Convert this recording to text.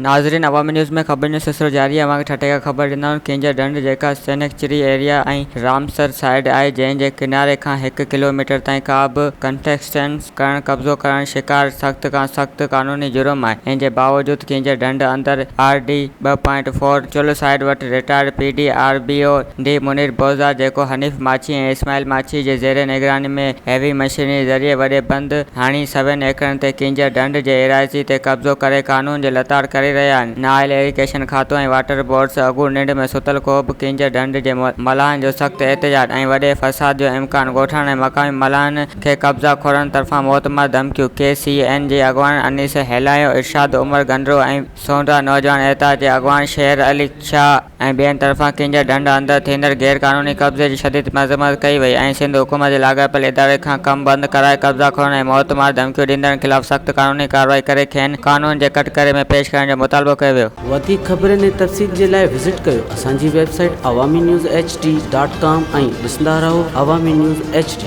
नाज़रीन, अवामी न्यूज़ में ख़बर जो सिलसिलो जारी आहे। ठटे का ख़बर ॾींदा आहियूं। कंहिंजा ढंढ जेका सेनेक्चुरी एरिया ऐं रामसर साइड आहे, जंहिंजे किनारे खां 1 किलोमीटर ताईं का बि कंटेस्टेंस करण, कब्ज़ो करण, शिकार सख़्त खां सख़्त क़ानूनी जुर्म आहे। इन जे बावजूद कंहिंजे ढंढ अंदर RD 2.4 चुल साइड वटि रिटायर्ड PD RBO डी मुनीर बोज़ा, जेको हनीफ़ माछी ऐं इस्माइल माछी जे ज़ेर निगरानी में हैवी मशीनरी ज़रिए वॾे बंद हाणी 7 एकड़नि ते कंहिंजे ढंढ जे एराज़ी ते कब्ज़ो करे क़ानून जे लताड़ करे रहिया आहिनि। नाइल इरिगेशन खातो ऐं वाटर बोर्ड्स अॻू निंड में सुतल को बि कंहिंजे ढंढ जे मलाहनि जो सख़्त एहतिजाज ऐं वॾे फ़साद जो इम्कान ॻोठाणण ऐं मक़ामी मलाहनि खे कब्ज़ा खोड़ण तरफ़ां मोतमार धमकियूं। KCN जे अॻवान अनीस हेलायो, इरशाद उमर गंडरो ऐं सोंडा नौजवान एहताज जे अॻवान शेर अली शाह ऐं ॿियनि तरफ़ां कंहिंजे ढंढ अंदर थींदड़ गैर क़ानूनी कब्ज़े जी शदीद मज़म्मत कई वई ऐं सिंध हुकूमत जे लाॻापियल इदारे खां कम बंदि कराए कब्ज़ा खोड़ण ऐं मोतमार धमकियूं ॾींदड़नि ख़िलाफ़ सख़्त क़ानूनी कार्रवाई करे खेनि क़ानून जे कटघरे में पेश करण जो मुतालबो कयो वियो। वधीक ख़बरुनि ऐं तफ़सील जे लाइ विज़िट कयो असांजी वेबसाइट awamiNewsHD.com ऐं ॾिसंदा रहो अवामी न्यूज़ HD।